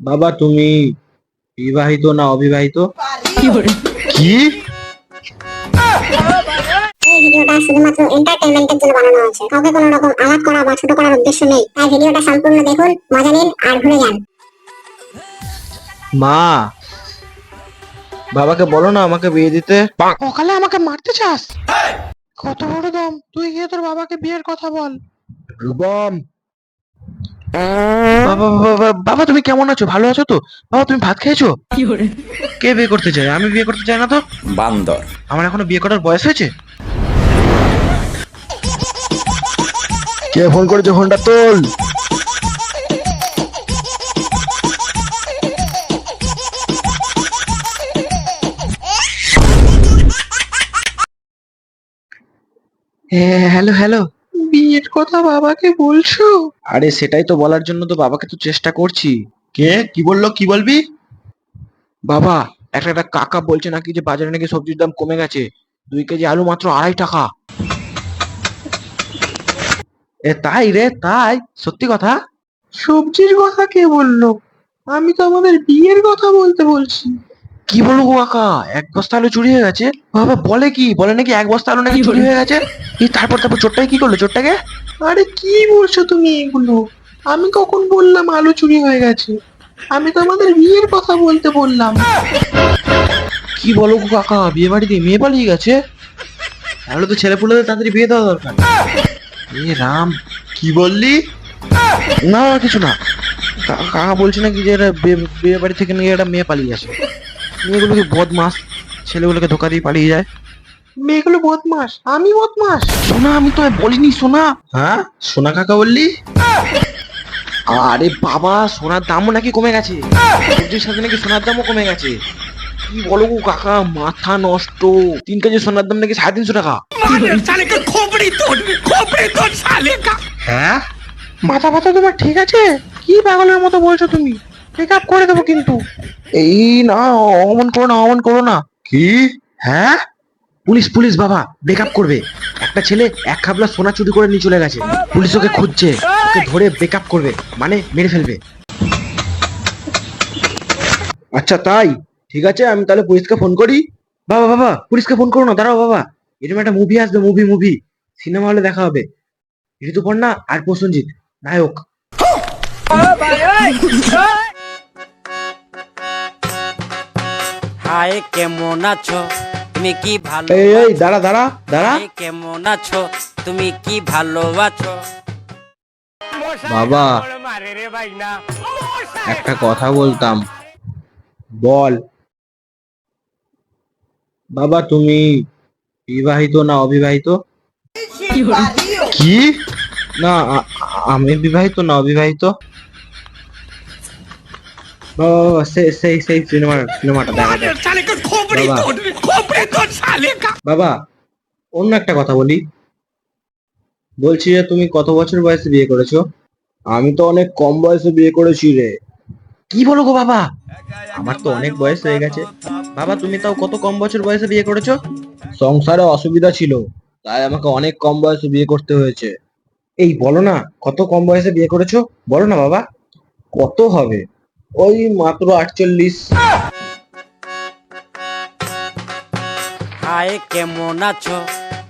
বাবা তুমি বিবাহিত না অবিবাহিত? কি? এই ভিডিওটা শুধুমাত্র এন্টারটেইনমেন্টের জন্য বানানো হয়েছে। কাউকে কোনো রকম আঘাত করা বা ছোট করার উদ্দেশ্য নেই। তাই ভিডিওটা সম্পূর্ণ দেখুন, মজা নিন আর ভুলে যান। মা, বাবাকে বলো না আমাকে বিয়ে দিতে। সকালে আমাকে মারতে চাস? কত বড় দম! তুই গিয়ে তোর বাবাকে বিয়ের কথা বল। রূপম, বাবা বাবা বাবা তুমি কেমন আছো? ভালো আছো তো? বাবা তুমি ভাত খেয়েছো? কে বিয়ে করতে চায়? আমি বিয়ে করতে চাই না তো। বান্দর। আমার এখনো বিয়ে করার বয়স হয়েছে? কে ফোন করেছে? ফোনটা তোল। Hello hello. বিয়ের কথা বাবাকে বলছো? আরে সেটাই তো বলার জন্য তো বাবাকে তো চেষ্টা করছি। কে কি বললো? কি বলবি? বাবা, একটা একটা কাকা বলছে নাকি যে বাজারে নাকি সবজির দাম কমে গেছে, 2 কেজি আলু মাত্র 2.5 টাকা। তাই রে? তাই? সত্যি কথা? সবজির কথা কে বললো? আমি তো আমাদের বিয়ের কথা বলতে বলছি। কি বলবো গো কাকা, 1 বস্তা আলু চুরি হয়ে গেছে? বাবা বলে কি? বলে নাকি 1 বস্তা আলু নাকি চুরি হয়ে গেছে। তারপর চোরটাকে কি করলো? চোরটাকে? আরে কি বলছো তুমি এগুলো? আমি কখন বললাম আলু চুরি হয়ে গেছে? আমি তো আমাদের বিয়ের কথা বলতে বললাম। কি বলো গো কাকা, বিয়ে বাড়িতে মেয়ে পালিয়ে গেছে? তাহলে তো ছেলে পুলেদের তাড়াতাড়ি বিয়ে দেওয়া দরকার। এ রাম, কি বললি? না না, কিছু না। কাকা বলছে নাকি যে এরা বিয়ে বাড়ি থেকে নিয়ে একটা মেয়ে পালিয়ে আসে। মেয়েগুলো কি বদমাস, ছেলেগুলোকে ধোকা দিয়ে পালিয়ে যায়। মেয়েগুলো বদমাস? আমি বদমাস? সোনা, আমি তো বলিনি সোনা। হ্যাঁ, সোনা কাকা বললি? আরে বাবা, সোনার দামও নাকি কমে গেছে, সবজির সাথে নাকি সোনার দামও কমে গেছে। কি বলো গো কাকা, মাথা নষ্ট। 3 কেজি সোনার দাম নাকি 350 টাকা। হ্যাঁ, মাথা ব্যথা তোমার ঠিক আছে? কি পাগলের মতো বলছো তুমি? চেক আপ করে দেবো কিন্তু। এই না, অমন করো না, অমন করো না। কি? হ্যাঁ, পুলিশ পুলিশ বাবা বেকআপ করবে। একটা ছেলে 1 খাবলা সোনা চুরি করে নিয়ে চলে গেছে, পুলিশ ওকে খুঁজছে। ওকে ধরে বেকআপ করবে, মানে মেরে ফেলবে। আচ্ছা তাই, ঠিক আছে, আমি তাহলে পুলিশকে ফোন করি। বাবা বাবা, পুলিশকে ফোন করো না, দাঁড়াও বাবা। এরকম একটা মুভি আসবে, মুভি সিনেমা হলে দেখা হবে। ঋতুপর্ণা আর প্রসেনজিৎ নায়ক। হাই কেমন আছো তুমি, কি ভালো এই এই দাঁড়া দাঁড়া দাঁড়া। হাই কেমন আছো তুমি, কি ভালো আছো? বাবা, একটা কথা বলতাম। বল। বাবা তুমি বিবাহিত না অবিবাহিত? কি? না, আমি বিবাহিত না অবিবাহিত। বাবা বাবা, সেই সিনেমাটা দেখা যায়। বাবা, অন্য একটা কথা বলি। বলছি যে তুমি কত বছর বয়সে বিয়ে করেছো? আমি তো অনেক কম বয়সে বিয়ে করেছি রে। কি বলো গো বাবা, আমার তো অনেক বয়স হয়ে গেছে। বাবা তুমি তাও কত কম বছর বয়সে বিয়ে করেছো? সংসারে অসুবিধা ছিল, তাই আমাকে অনেক কম বয়সে বিয়ে করতে হয়েছে। এই বলো না, কত কম বয়সে বিয়ে করেছো? বলো না বাবা, কত হবে? ওই মাত্র 48। হাই কেমন আছো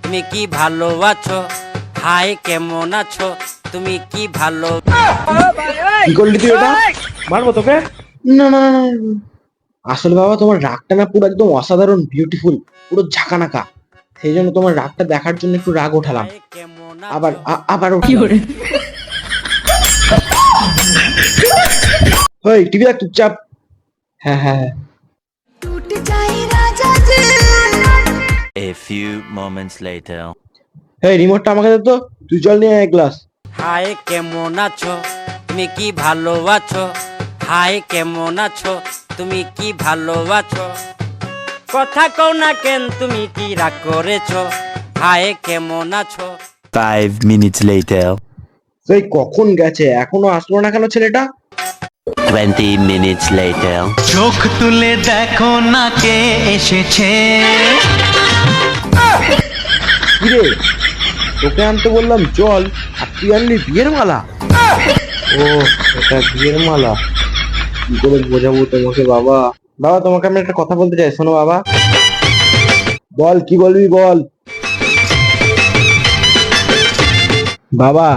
তুমি, কি ভালো আছো? হাই কেমন আছো তুমি, কি ভালো? কি করলি তুই এটা? মারবো তোকে? না না না না, না। আসলে বাবা তোমার রাগটা না পুরো একদম অসাধারণ বিউটিফুল, পুরো ঝাঁকানাকা। সেই জন্য তোমার রাগটা দেখার জন্য একটু রাগ ওঠালাম। হাই কেমন আবার আছো? আবার উঠলাম। ওই টিভি দেখ চুপচাপ। হ্যাঁ হ্যাঁ হ্যাঁ। A few moments later. এই রিমোটটা আমাকে দে তো, তুই জল নিয়ে আয় এক গ্লাস। হাই কেমন আছো তুমি, কি ভালো আছো? হাই কেমন আছো তুমি, কি ভালো আছো? কথা কও না কেন, তুমি কি রাগ করেছো? হাই কেমন আছো? 5 minutes later. সেই কখন গেছে, এখনো আসলো না কেন ছেলেটা? 20 minutes later. চোখ তুলে দেখো না কে এসেছে। কিরে, তোকে আনতে বললাম জল, আর তুই আনলি বিয়ের মালা। ও, এটা বিয়ের মালা। কি করে বোঝাবো তোমাকে বাবা? বাবা তোমাকে আমি একটা কথা বলতে চাই, শোনো বাবা। বল, কি বলবি বল। বাবা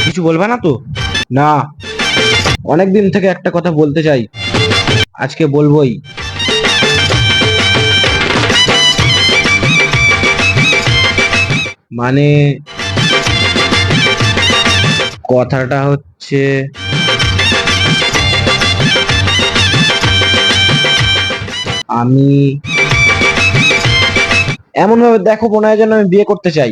কিছু বলবা না তো? না, অনেকদিন থেকে একটা কথা বলতে চাই, আজকে বলবোই। মানে কথাটা হচ্ছে, আমি এমন ভাবে দেখো মনে হয় যেন আমি বিয়ে করতে চাই।